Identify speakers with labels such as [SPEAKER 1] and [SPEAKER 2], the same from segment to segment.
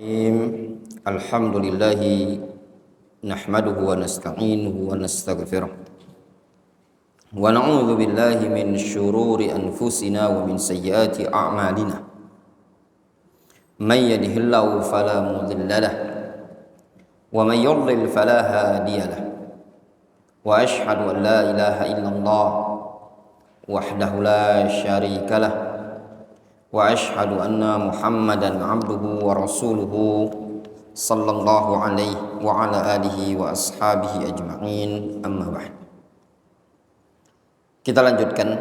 [SPEAKER 1] Alhamdulillahi nahmaduhu wa nasta'inuhu wa nastaghfiruh wa na'udzu billahi min syururi anfusina wa min sayyiati a'malina may yahdihillahu fala mudilla lahu wa may yudlil fala hadiya lahu wa ashhadu an la ilaha illallah wahdahu la syarika lahu wa ashhadu anna Muhammadan abduhu wa rasuluhu sallallahu alaihi wa ala alihi wa ashabihi ajma'in, amma ba'd. Kita lanjutkan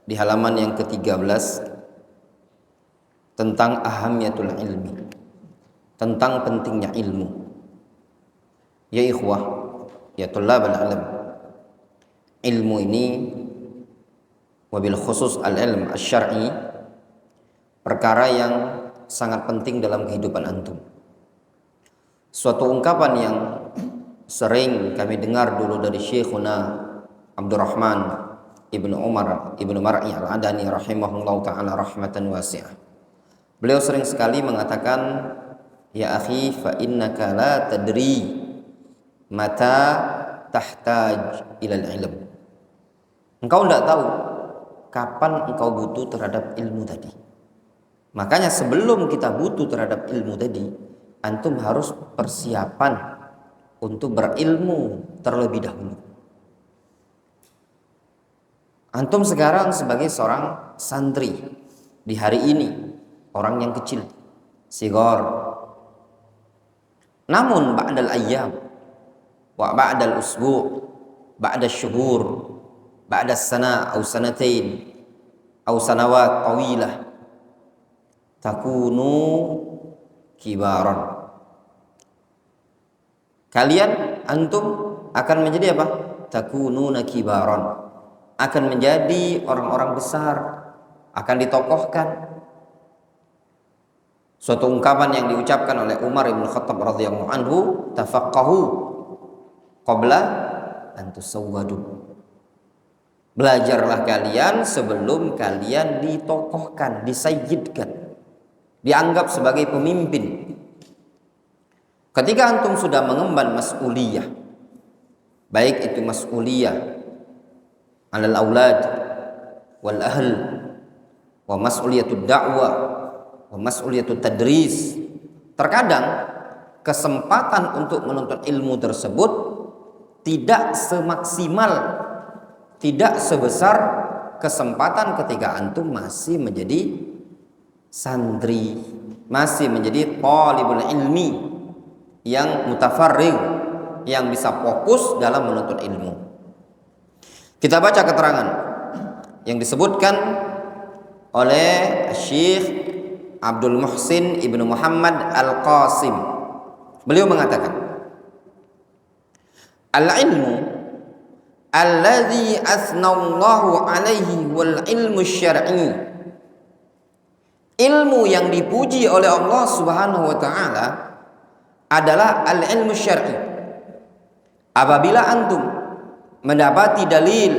[SPEAKER 1] di halaman yang ke-13 tentang ahamiyatul ilmi, tentang pentingnya ilmu. Ya ikhwah, ya tullabal ilm, ilmu ini wabil khusus al-ilm asy-syar'i perkara yang sangat penting dalam kehidupan antum. Suatu ungkapan yang sering kami dengar dulu dari Syekhuna Abdurrahman Ibnu Umar Ibnu Mar'i Al-Adani rahimahullahu ta'ala rahmatan wasi'ah. Beliau sering sekali mengatakan, ya akhi, fa innaka la tadri mata tahtaj ilal ilm. Engkau tidak tahu kapan engkau butuh terhadap ilmu tadi. Makanya sebelum kita butuh terhadap ilmu tadi, antum harus persiapan untuk berilmu terlebih dahulu. Antum sekarang sebagai seorang santri di hari ini, orang yang kecil, sigar. Namun ba'dal ayyam wa ba'dal usbu' ba'dal syuhur ba'dal sana atau sanatain atau sanawat tawilah takunu kibaran. Kalian antum akan menjadi apa? Takununa kibaran, akan menjadi orang-orang besar, akan ditokohkan. Suatu ungkapan yang diucapkan oleh Umar bin Khattab radhiyallahu anhu, tafaqqahu qabla an tusawwadu. Belajarlah kalian sebelum kalian ditokohkan, disayyidkan, dianggap sebagai pemimpin. Ketika antum sudah mengemban mas'uliyah, baik itu mas'uliyah alal aulad wal ahl, wa mas'uliyatud da'wah, wa mas'uliyatud tadris. Terkadang kesempatan untuk menuntut ilmu tersebut tidak semaksimal, tidak sebesar kesempatan ketika antum masih menjadi santri, masih menjadi talibul ilmi yang mutafarrig, yang bisa fokus dalam menuntut ilmu. Kita baca keterangan yang disebutkan oleh Syekh Abdul Muhsin Ibnu Muhammad Al-Qasim. Beliau mengatakan, al-ilmu alladhi asnallahu alaihi wal ilmu syar'i, ilmu yang dipuji oleh Allah Subhanahu wa ta'ala adalah al-ilmu syar'i. Apabila antum mendapati dalil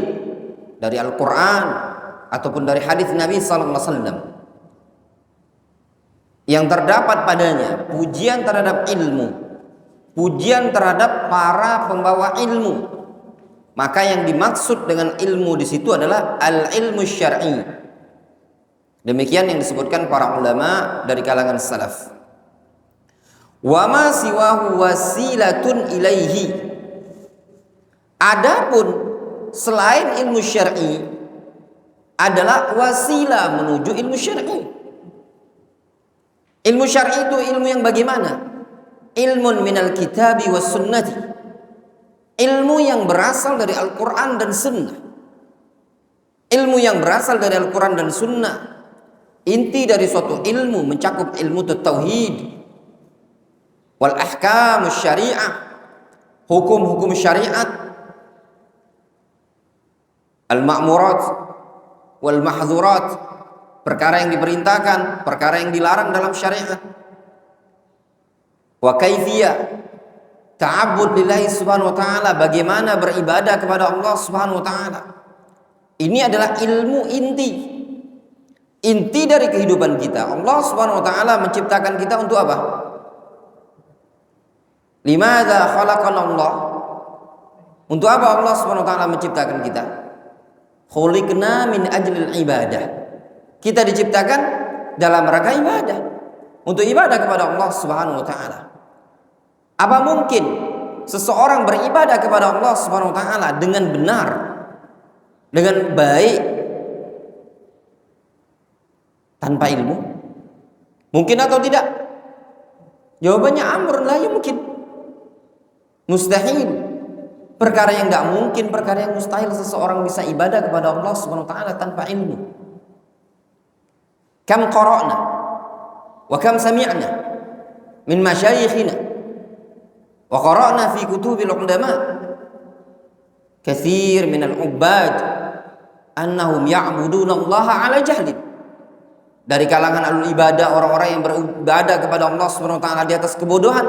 [SPEAKER 1] dari Al-Quran ataupun dari hadis Nabi sallallahu alaihi wasallam yang terdapat padanya pujian terhadap ilmu, pujian terhadap para pembawa ilmu, maka yang dimaksud dengan ilmu di situ adalah al-ilmu syar'i. Demikian yang disebutkan para ulama dari kalangan salaf. Wa ma siwahu wasilatun ilaihi. Adapun selain ilmu syar'i adalah wasilah menuju ilmu syar'i. Ilmu syar'i itu ilmu yang bagaimana? Ilmun minal kitabi was sunnati. Ilmu yang berasal dari Al-Quran dan Sunnah. Ilmu yang berasal dari Al-Quran dan Sunnah. Inti dari suatu ilmu mencakup ilmu tauhid wal ahkam syariah, hukum-hukum syariat, al-ma'murat wal mahzurat, perkara yang diperintahkan, perkara yang dilarang dalam syariat, wa kaifiyah ta'abbud lillahi subhanahu wa ta'ala, bagaimana beribadah kepada Allah subhanahu wa ta'ala. Ini adalah ilmu inti dari kehidupan kita. Allah Subhanahu wa taala menciptakan kita untuk apa? Limadza khalaqana Allah? Untuk apa Allah Subhanahu wa taala menciptakan kita? Khuliqna min ajlil ibadah. Kita diciptakan dalam rangka ibadah, untuk ibadah kepada Allah Subhanahu wa taala. Apa mungkin seseorang beribadah kepada Allah Subhanahu wa taala dengan benar, dengan baik, tanpa ilmu? Mungkin atau tidak? Jawabannya amrun la yumkin. Mustahil. Perkara yang tidak mungkin, perkara yang mustahil seseorang bisa ibadah kepada Allah Subhanahu wa taala tanpa ilmu. Kam qara'na wa kam sami'na min masyayikhina wa qara'na fi kutubil ulama katsir min al-ubbad annahum ya'buduna Allah ala jahlin. Dari kalangan alul ibadah, orang-orang yang beribadah kepada Allah Subhanahu wa taala di atas kebodohan.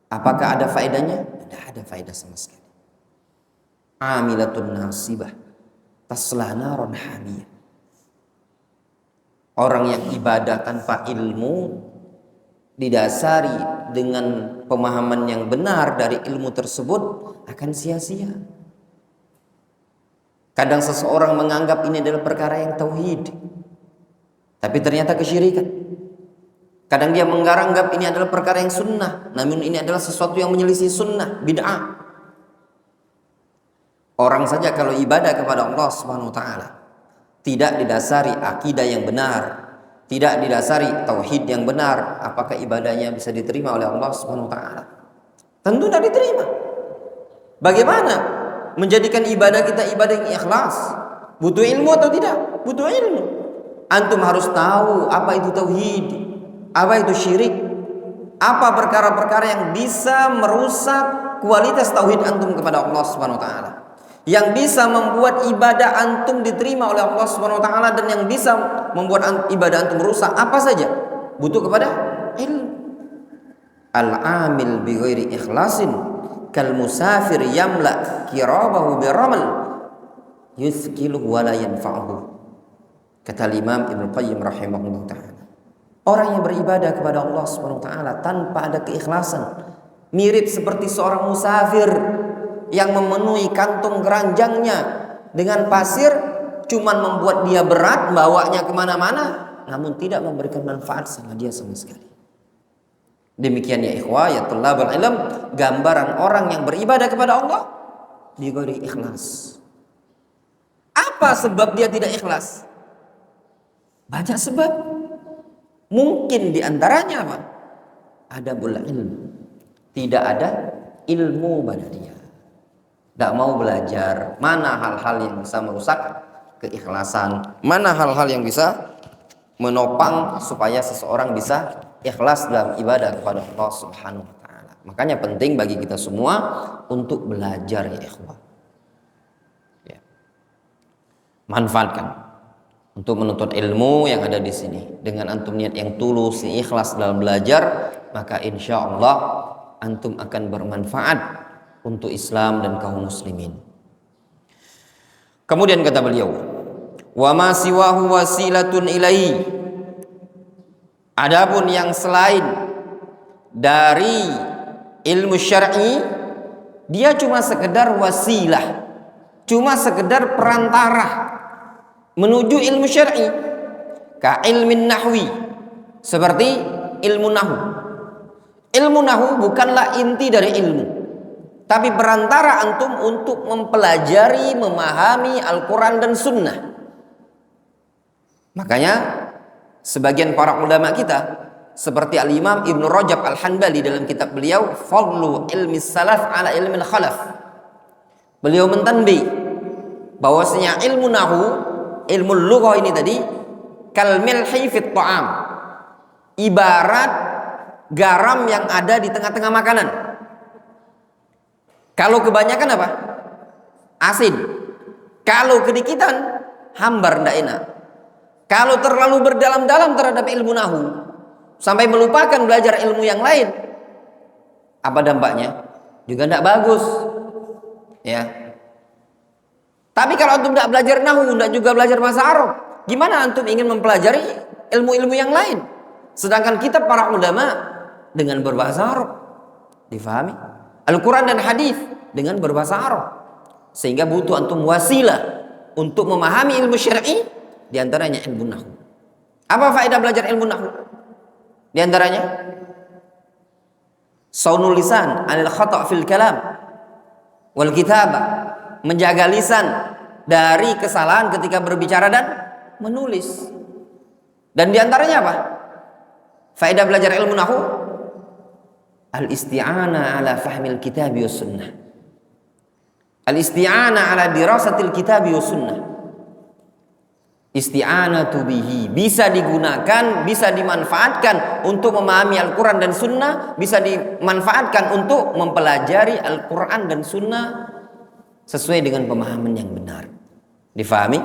[SPEAKER 1] Apakah ada faedahnya? Tidak ada faedah sama sekali. Amilatun nasibah tasla naron hamiyah. Orang yang ibadah tanpa ilmu didasari dengan pemahaman yang benar dari ilmu tersebut akan sia-sia. Kadang seseorang menganggap ini adalah perkara yang tauhid, tapi ternyata kesyirikan. Kadang dia menganggap ini adalah perkara yang sunnah, namun ini adalah sesuatu yang menyelisih sunnah, bid'ah. Orang saja kalau ibadah kepada Allah Subhanahu wa taala tidak didasari akidah yang benar, tidak didasari tauhid yang benar, apakah ibadahnya bisa diterima oleh Allah Subhanahu wa taala? Tentu tidak diterima. Bagaimana menjadikan ibadah kita ibadah yang ikhlas? Butuh ilmu atau tidak? Butuh ilmu. Antum harus tahu apa itu tauhid, apa itu syirik, apa perkara-perkara yang bisa merusak kualitas tauhid antum kepada Allah Subhanahu wa taala, yang bisa membuat ibadah antum diterima oleh Allah Subhanahu wa taala, dan yang bisa membuat ibadah antum rusak, apa saja? Butuh kepada ilmu. Al-amil bi ghairi ikhlasin kal musafir yamla kirabahu bi ramal yuthqilu wa la yanfa'uhu. Kata Imam Ibnu Qayyim rahimahullah taala. Orang yang beribadah kepada Allah Subhanahu wa taala tanpa ada keikhlasan mirip seperti seorang musafir yang memenuhi kantung keranjangnya dengan pasir, cuman membuat dia berat, bawanya kemana-mana, namun tidak memberikan manfaat sama dia sama sekali. Demikian ya ikhwah, ya thalabul ilm, gambaran orang yang beribadah kepada Allah di ghairi ikhlas. Apa sebab dia tidak ikhlas? Banyak sebab. Mungkin diantaranya apa? Adabul ilm. Tidak ada ilmu pada dia. Tidak mau belajar mana hal-hal yang bisa merusak keikhlasan, mana hal-hal yang bisa menopang supaya seseorang bisa ikhlas dalam ibadah kepada Allah Subhanahu wa taala. Makanya penting bagi kita semua untuk belajar ya ikhwah. Ya. Manfaatkan untuk menuntut ilmu yang ada di sini. Dengan antum niat yang tulus, ikhlas dalam belajar, maka insya Allah antum akan bermanfaat untuk Islam dan kaum muslimin. Kemudian kata beliau, wa ma siwahu wasilatun ilai. Adapun yang selain dari ilmu syar'i, dia cuma sekedar wasilah, cuma sekedar perantara menuju ilmu syar'i. Ka ilmin nahwi, seperti ilmu nahu. Ilmu nahu bukanlah inti dari ilmu, tapi perantara antum untuk mempelajari, memahami Al-Quran dan Sunnah. Makanya sebagian para ulama kita seperti Al-Imam Ibnu Rajab Al-Hanbali dalam kitab beliau Fadlu Ilmi Salaf ala Ilmi Khalaf, beliau mentanbih bahwasanya ilmu nahu, ilmu lughah ini tadi kal milhi fit ta'am, ibarat garam yang ada di tengah-tengah makanan. Kalau kebanyakan apa? Asin. Kalau kedikitan hambar, ndak enak. Kalau terlalu berdalam-dalam terhadap ilmu nahu sampai melupakan belajar ilmu yang lain, apa dampaknya? Juga ndak bagus. Ya. Tapi kalau antum tidak belajar nahu, tidak juga belajar bahasa Arab, gimana antum ingin mempelajari ilmu-ilmu yang lain? Sedangkan kita para ulama dengan berbahasa Arab. Difahami? Al-Quran dan hadis dengan berbahasa Arab. Sehingga butuh antum wasilah untuk memahami ilmu syar'i, di antaranya ilmu nahwu. Apa faedah belajar ilmu nahwu? Di antaranya saunul lisan 'anil khata' fil kalam wal kitabah, menjaga lisan dari kesalahan ketika berbicara dan menulis. Dan di antaranya apa? Faedah belajar ilmu nahwu, al-isti'anah ala fahmil kitabi was sunnah. Al-isti'anah ala dirasatil kitabi was sunnah. Isti'anatu bihi, bisa digunakan, bisa dimanfaatkan untuk memahami Al-Quran dan Sunnah, bisa dimanfaatkan untuk mempelajari Al-Quran dan Sunnah sesuai dengan pemahaman yang benar. Difahami?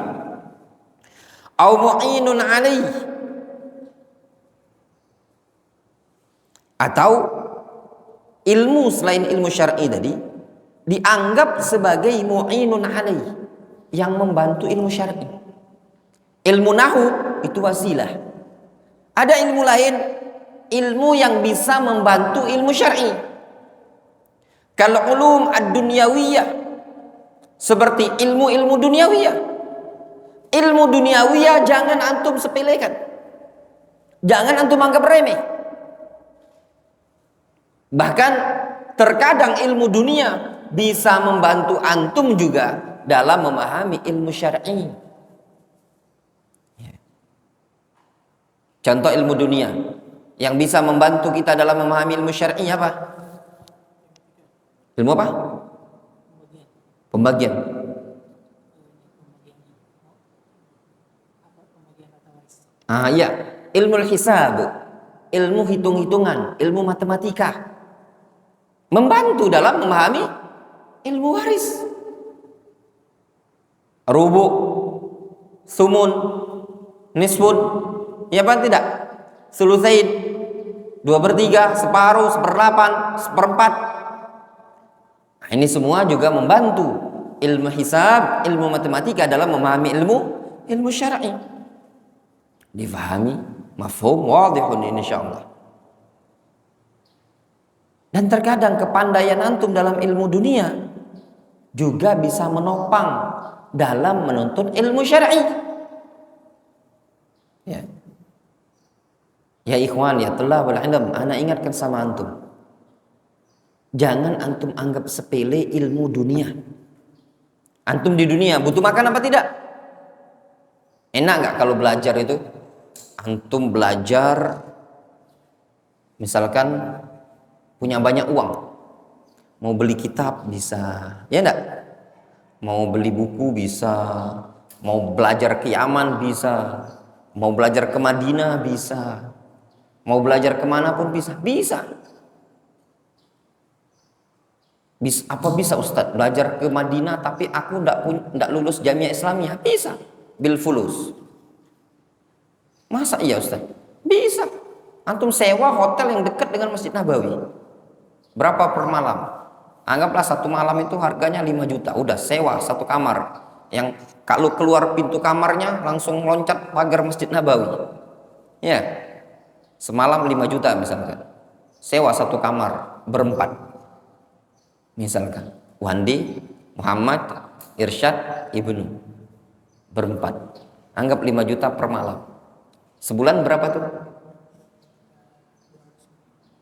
[SPEAKER 1] Au mu'inun alaih, atau ilmu selain ilmu syar'i tadi dianggap sebagai mu'inun alaih, yang membantu ilmu syar'i. Ilmu nahwu itu wasilah. Ada ilmu lain, ilmu yang bisa membantu ilmu syar'i. Kalau ulum ad-dunyawiyah, seperti ilmu-ilmu duniawiyah. Ilmu duniawiyah jangan antum sepelekan. Jangan antum anggap remeh. Bahkan terkadang ilmu dunia bisa membantu antum juga dalam memahami ilmu syar'i. Contoh ilmu dunia yang bisa membantu kita dalam memahami ilmu syar'i apa? Ilmu apa? Pembagian. Iya, ilmu hisab, ilmu hitung-hitungan, ilmu matematika, membantu dalam memahami ilmu waris. Rubu, sumun, nisfun, ya apa tidak? Sulusain, 2/3, separuh, 1/8, 1/4. Nah, ini semua juga membantu ilmu hisab, ilmu matematika dalam memahami ilmu syar'i. Difahami? Mafhum? Wadihun insyaallah. Dan terkadang kepandaian antum dalam ilmu dunia juga bisa menopang dalam menuntut ilmu syar'i. Ya. Ya ikhwan, ya thalabul ilm, ana ingatkan sama antum. Jangan antum anggap sepele ilmu dunia. Antum di dunia butuh makan apa tidak? Enak nggak kalau belajar itu? Antum belajar, misalkan punya banyak uang, mau beli kitab bisa, ya enggak? Mau beli buku bisa, mau belajar ke Yaman bisa, mau belajar ke Madinah bisa, mau belajar kemana pun bisa. Apa bisa Ustadz belajar ke Madinah tapi aku enggak lulus Jamiah Islamiyah? Bisa, bil fulus. Masa iya Ustaz? Bisa. Antum sewa hotel yang dekat dengan Masjid Nabawi. Berapa per malam? Anggaplah satu malam itu harganya 5 juta. Udah sewa satu kamar. Yang kalau keluar pintu kamarnya langsung loncat pagar Masjid Nabawi. Ya. Semalam 5 juta misalkan. Sewa satu kamar berempat. Misalkan Wandi, Muhammad, Irsyad, Ibnu. Berempat. Anggap 5 juta per malam. Sebulan berapa tuh?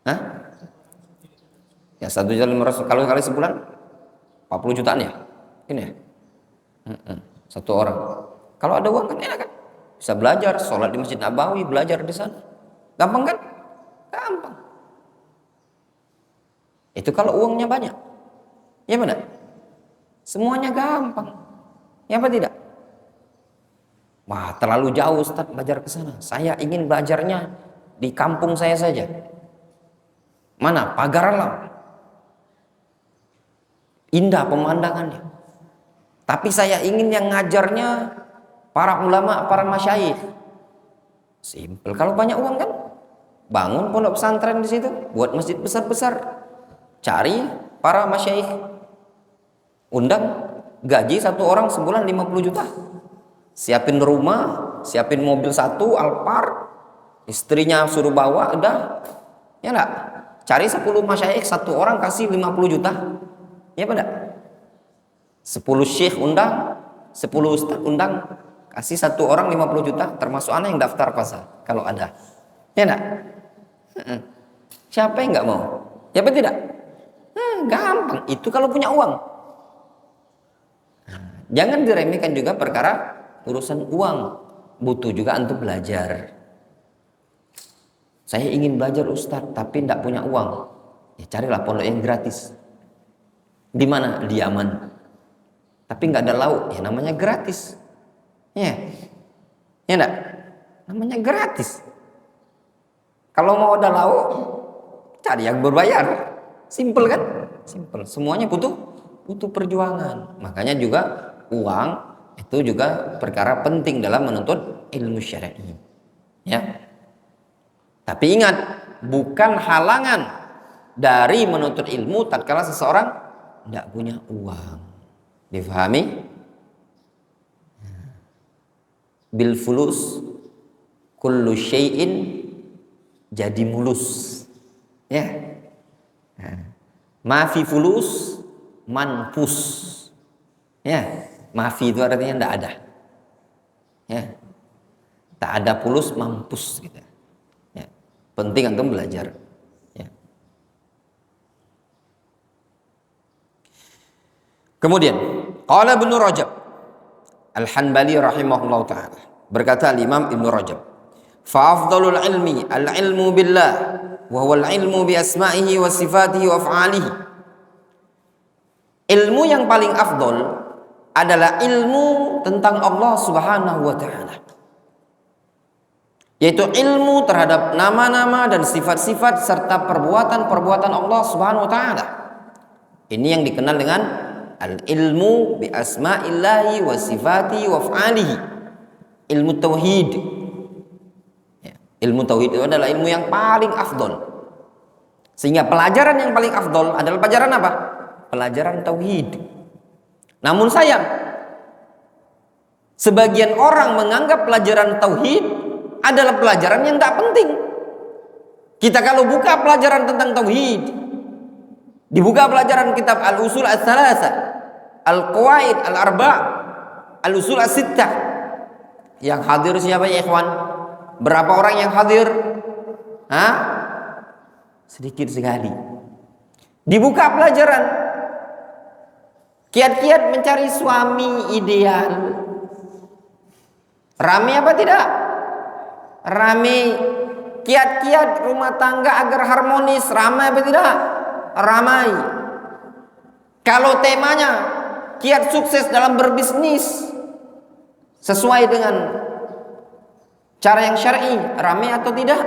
[SPEAKER 1] Hah? Ya 1.500.000. Kalau kali sebulan 40 jutaan ya? Ini ya? Satu orang. Kalau ada uang kan enak kan? Bisa belajar, sholat di Masjid Nabawi, belajar di sana. Gampang kan? Gampang. Itu kalau uangnya banyak. Ya benar? Semuanya gampang. Ya apa tidak? Wah, terlalu jauh Ustaz belajar ke sana. Saya ingin belajarnya di kampung saya saja. Mana? Pagar alam. Indah pemandangannya. Tapi saya ingin yang ngajarnya para ulama, para masyayikh. Simpel. Kalau banyak uang kan, bangun pondok pesantren di situ, buat masjid besar-besar. Cari para masyayikh. Undang, gaji satu orang sebulan 50 juta. Siapin rumah, siapin mobil satu, Alphard, istrinya suruh bawa, udah, ya enggak? Cari 10 masyayikh, satu orang kasih 50 juta. Ya apa enggak? 10 syekh undang, 10 ustaz undang, kasih satu orang 50 juta, termasuk anak yang daftar pasar kalau ada. Ya enggak? Siapa yang enggak mau? Ya apa tidak? Gampang. Itu kalau punya uang. Jangan diremehkan juga perkara urusan uang. Butuh juga untuk belajar. Saya ingin belajar Ustadz, tapi tidak punya uang. Ya carilah pondok yang gratis. Di mana? Di Yaman. Tapi nggak ada lauk, ya namanya gratis. Ya enggak? Namanya gratis. Kalau mau ada lauk, cari yang berbayar. Simple kan? Simple. Semuanya butuh perjuangan. Makanya juga uang itu juga perkara penting dalam menuntut ilmu syar'i. Ya. Tapi ingat, bukan halangan dari menuntut ilmu tatkala seseorang tidak punya uang. Difahami? Bil fulus kullu syai'in jadi mulus. Ya. Mafi fulus manfus. Ya, mafi itu artinya tidak ada. Ya. Tak ada fulus mampus gitu. Penting antum belajar. Ya. Kemudian, qala Ibnu Rajab Al-Hanbali rahimahullah taala. Berkata Imam Ibnu Rajab, "Fa afdalul ilmi al-ilmu billah wa huwa al-ilmu bi asma'ihi wa sifatihi wa af'alihi." Ilmu yang paling afdal adalah ilmu tentang Allah Subhanahu wa taala. Yaitu ilmu terhadap nama-nama dan sifat-sifat serta perbuatan-perbuatan Allah Subhanahu wa taala. Ini yang dikenal dengan al-ilmu bi asma'illahi wa sifatihi wa af'alihi. Ilmu tauhid. Ya, ilmu tauhid itu adalah ilmu yang paling afdol. Sehingga pelajaran yang paling afdol adalah pelajaran apa? Pelajaran tauhid. Namun sayang, sebagian orang menganggap pelajaran tauhid adalah pelajaran yang tidak penting. Kita kalau buka pelajaran tentang tauhid, dibuka pelajaran kitab Al-Usul Ats-Tsalatsa, Al-Qawaid Al-Arba', Al-Usul As-Sittah. Yang hadir siapa ya ikhwan? Berapa orang yang hadir? Sedikit sekali. Dibuka pelajaran kiat-kiat mencari suami ideal. Rame apa tidak? Rame. Kiat-kiat rumah tangga agar harmonis, ramai apa tidak? Ramai. Kalau temanya kiat sukses dalam berbisnis sesuai dengan cara yang syar'i, ramai atau tidak?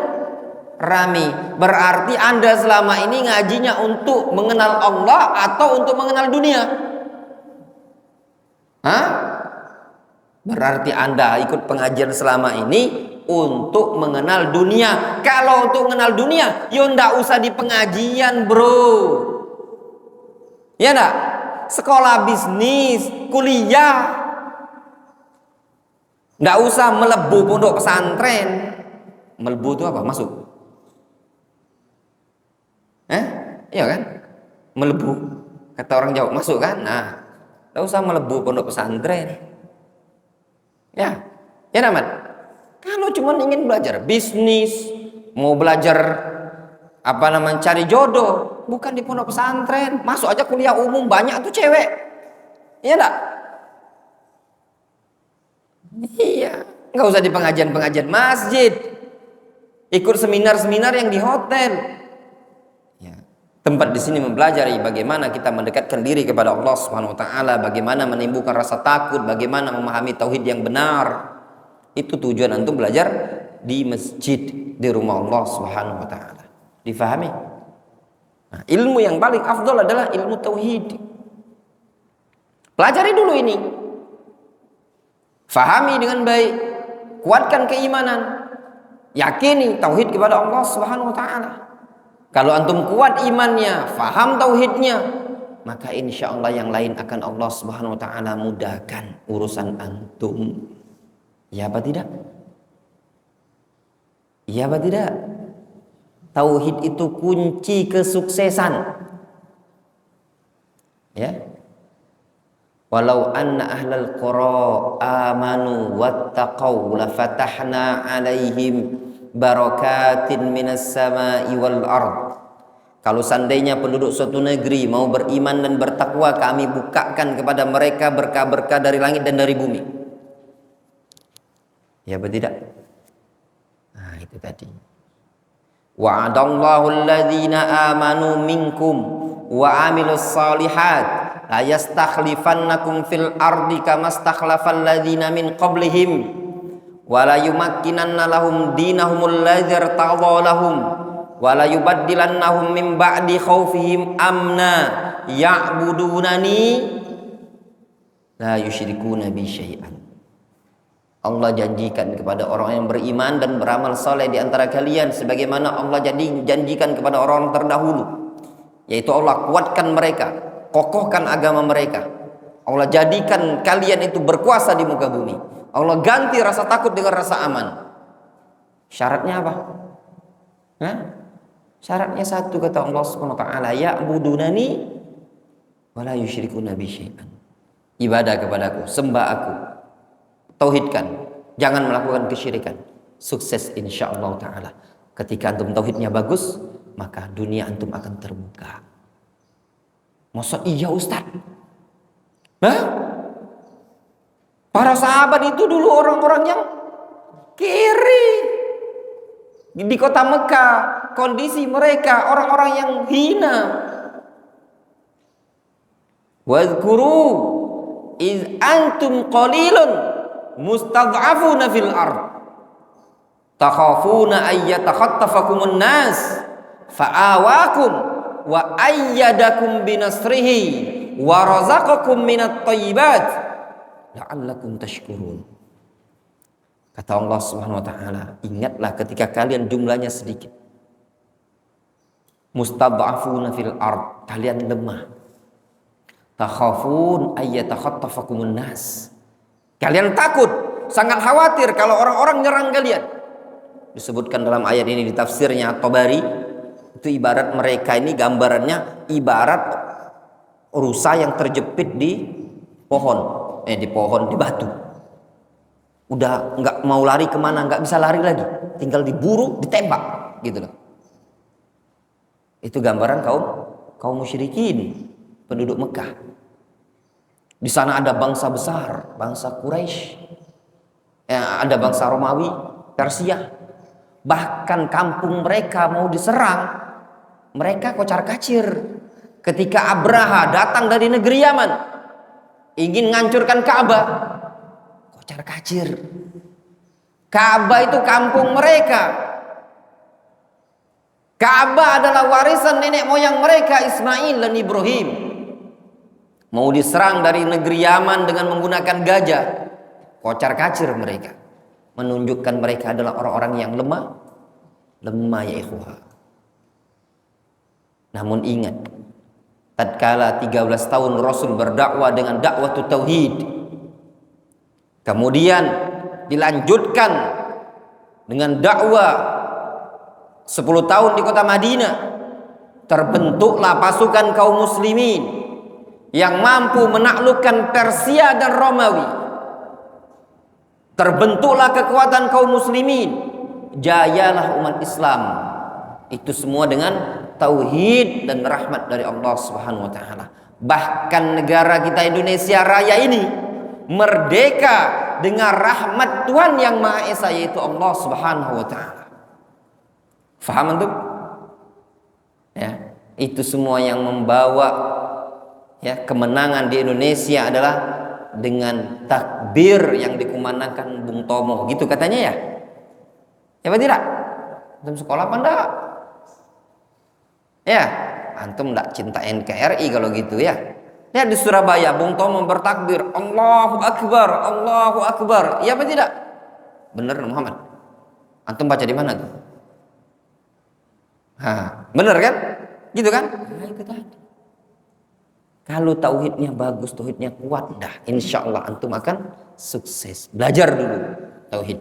[SPEAKER 1] Ramai. Berarti Anda selama ini ngajinya untuk mengenal Allah atau untuk mengenal dunia? Berarti Anda ikut pengajian selama ini untuk mengenal dunia. Kalau untuk mengenal dunia, ya ndak usah di pengajian, bro. Ya ndak? Sekolah bisnis, kuliah. Ndak usah melebu pondok pesantren. Melebu itu apa? Masuk. Iya kan? Melebu. Kata orang Jawa, masuk kan? Nah, ndak usah melebu pondok pesantren. Ya. Ya namanya. Kalau cuma ingin belajar bisnis, mau belajar cari jodoh, bukan di pondok pesantren. Masuk aja kuliah umum, banyak tuh cewek. Iya enggak? Iya, nggak usah di pengajian-pengajian masjid. Ikut seminar-seminar yang di hotel. Ya. Tempat di sini mempelajari bagaimana kita mendekatkan diri kepada Allah Subhanahu wa taala, bagaimana menimbulkan rasa takut, bagaimana memahami tauhid yang benar. Itu tujuan antum belajar di masjid, di rumah Allah Subhanahu wa taala. Difahami? Nah, ilmu yang paling afdal adalah ilmu tauhid. Pelajari dulu ini. Fahami dengan baik, kuatkan keimanan. Yakini tauhid kepada Allah Subhanahu wa taala. Kalau antum kuat imannya, faham tauhidnya, maka insya Allah yang lain akan Allah Subhanahu wa taala mudahkan urusan antum. Ya apa tidak? Iya apa tidak? Tauhid itu kunci kesuksesan. Ya. Walau anna ahlal qura amanu wattaqau lafatahna alaihim barakatin minas sama'i wal ard. Kalau seandainya penduduk suatu negeri mau beriman dan bertakwa, kami bukakan kepada mereka berkah-berkah dari langit dan dari bumi. Ya betul tidak? Nah, itu tadi. Wa'adallahu alladhina amanu minkum wa amilus salihat la yastakhlifannakum fil ardi kama stakhlafal ladzina min qablihim wa la yumakkinanna lahum dinahumul ladzi irtadha lahum wa la yubaddilannahum min ba'di khaufihim amna ya'budunani la yusyrikuna bi syai'an. Allah janjikan kepada orang yang beriman dan beramal saleh di antara kalian sebagaimana Allah janjikan kepada orang terdahulu, yaitu Allah kuatkan mereka, kokohkan agama mereka. Allah jadikan kalian itu berkuasa di muka bumi. Allah ganti rasa takut dengan rasa aman. Syaratnya apa? Nah, syaratnya satu, kata Allah Subhanahu wa taala, ya'budunani wa la yusyrikuna bi syai'an. Ibadah kepadaku, sembah aku, tauhidkan, jangan melakukan kesyirikan. Sukses insyaallah taala. Ketika antum tauhidnya bagus, maka dunia antum akan terbuka. Masa iya Ustaz? Hah? Para sahabat itu dulu orang-orang yang kiri. Di kota Mekah, kondisi mereka orang-orang yang hina. Wadhkuru iz antum qalilun mustad'afuna fil ard takhafuna ayyatakhatafakumun nas fa'awakum wa ayyadakum binasrihi wa razaqakum minat thayyibat la'allakum tashkurun. Kata Allah Subhanahu wa taala, ingatlah ketika kalian jumlahnya sedikit, mustad'afuna fil ard, kalian lemah, takhafun ayyatakhatafakumun nas, kalian takut, sangat khawatir kalau orang-orang nyerang kalian. Disebutkan dalam ayat ini di tafsirnya At-Tabari, itu ibarat mereka ini gambarannya ibarat rusa yang terjepit di pohon, di batu. Udah nggak mau lari kemana, nggak bisa lari lagi, tinggal diburu, ditembak, gitu loh. Itu gambaran kaum musyrikin, penduduk Mekah. Di sana ada bangsa besar, bangsa Quraisy, ada bangsa Romawi, Persia. Bahkan kampung mereka mau diserang, mereka kocar-kacir. Ketika Abraha datang dari negeri Yaman, ingin menghancurkan Ka'bah, kocar-kacir. Ka'bah itu kampung mereka. Ka'bah adalah warisan nenek moyang mereka, Ismail dan Ibrahim. Mau diserang dari negeri Yaman dengan menggunakan gajah, kocar-kacir mereka, menunjukkan mereka adalah orang-orang yang lemah ya ikhwah. Namun ingat, tatkala 13 tahun Rasul berdakwah dengan dakwah tauhid, kemudian dilanjutkan dengan dakwah 10 tahun di kota Madinah, terbentuklah pasukan kaum muslimin yang mampu menaklukkan Persia dan Romawi. Terbentuklah kekuatan kaum muslimin, jayalah umat Islam. Itu semua dengan tauhid dan rahmat dari Allah Subhanahu wa taala. Bahkan negara kita Indonesia Raya ini merdeka dengan rahmat Tuhan yang Maha Esa, yaitu Allah Subhanahu wa taala. Faham antum? Ya, itu semua yang membawa kemenangan di Indonesia adalah dengan takbir yang dikumandangkan Bung Tomo, gitu katanya ya. Ya apa tidak? Antum sekolah apa enggak? Ya, antum enggak cinta NKRI kalau gitu ya. Lihat di Surabaya Bung Tomo bertakbir, Allahu Akbar, Allahu Akbar. Ya apa tidak? Bener Muhammad. Antum baca di mana tuh? Bener kan? Gitu kan? Nah, itu tadi. Kalau tauhidnya bagus, tauhidnya kuat, dah insya Allah antum akan sukses. Belajar dulu tauhid.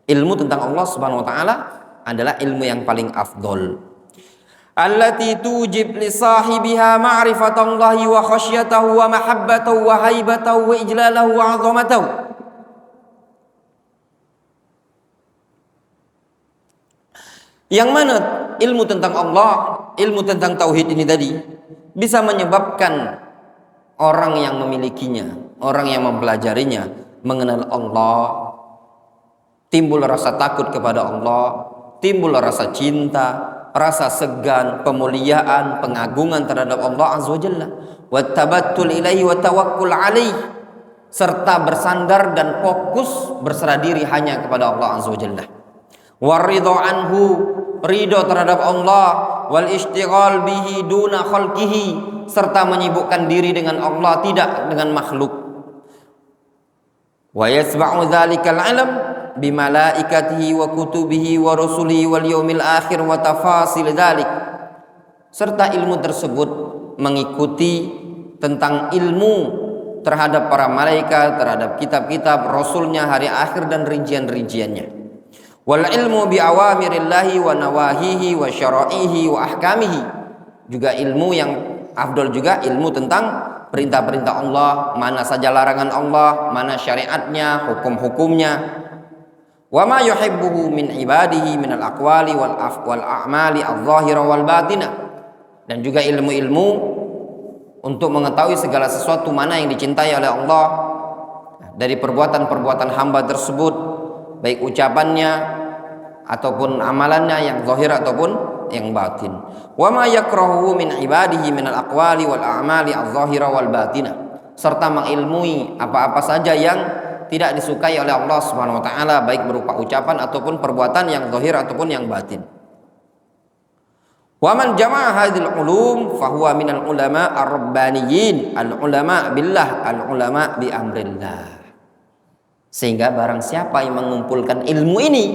[SPEAKER 1] Ilmu tentang Allah Subhanahu wa taala adalah ilmu yang paling afdol. Allati tujib li sahibiha ma'rifatallahi wa khasyatahu wa mahabbatahu wa haibatahu wa ijlalahu wa 'azamatahu. Yang mana ilmu tentang Allah, ilmu tentang tauhid ini tadi bisa menyebabkan orang yang memilikinya, orang yang mempelajarinya mengenal Allah, timbul rasa takut kepada Allah, timbul rasa cinta, rasa segan, pemuliaan, pengagungan terhadap Allah Azza wa Jalla, wa tabattul ilaihi wa tawakkul alaihi, serta bersandar dan fokus berserah diri hanya kepada Allah Azza wa Jalla. Waridho anhu, ridho terhadap Allah, wal ishtighal bihi duna khalqihi, serta menyibukkan diri dengan Allah, tidak dengan makhluk. Wa yasba'u dzalikal ilm bimalaikatihi wa kutubihi wa rusulihi wal yaumil akhir wa tafasil dzalik, serta ilmu tersebut mengikuti tentang ilmu terhadap para malaikat, terhadap kitab-kitab, rasulnya, hari akhir dan rincian-rinciannya. Wal ilmu bi awamirillahi wa nawahihi wa syara'ihi wa ahkamihi, juga ilmu yang afdal juga ilmu tentang perintah-perintah Allah, mana saja larangan Allah, mana syariatnya, hukum-hukumnya. Wa ma yuhibbuhu min ibadihi min al-aqwali wal a'mali adh-dhahira wal batinah, dan juga ilmu-ilmu untuk mengetahui segala sesuatu mana yang dicintai oleh Allah dari perbuatan-perbuatan hamba tersebut, baik ucapannya ataupun amalannya yang zahir ataupun yang batin. Wa ma yakrahu min ibadihi min al-aqwali wal a'mali adh-dhahira wal batinah, serta mengilmui apa-apa saja yang tidak disukai oleh Allah Subhanahu wa taala, baik berupa ucapan ataupun perbuatan yang zahir ataupun yang batin. Wa man jama'a hadhil ulum fa huwa minal ulama ar-rabbaniyin, al-ulama billah, al-ulama bi amrillah. Sehingga barang siapa yang mengumpulkan ilmu ini,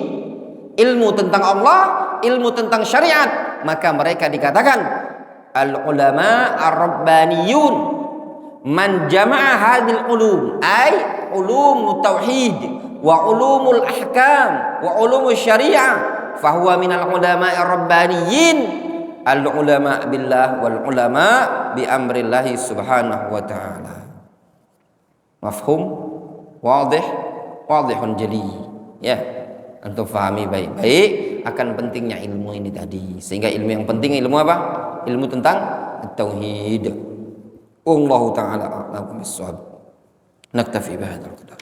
[SPEAKER 1] ilmu tentang Allah, ilmu tentang syariat, maka mereka dikatakan al-ulama ar-rabbaniyun. Man jama'a hadhil ulum, ay ulumut tauhid wa ulumul ahkam wa ulumul syariah, fahuwa minal ulama ar-rabbaniyin, al-ulama billah wal ulama bi amrillahi subhanahu wa ta'ala. Mafhum? Wadih? Wadihun jali. Ya, antum fahami baik-baik akan pentingnya ilmu ini tadi. Sehingga ilmu yang penting ilmu apa? Ilmu tentang tauhid. Wallahu ta'ala a'lam bis-shawab. Naktafi bihadzal qadar.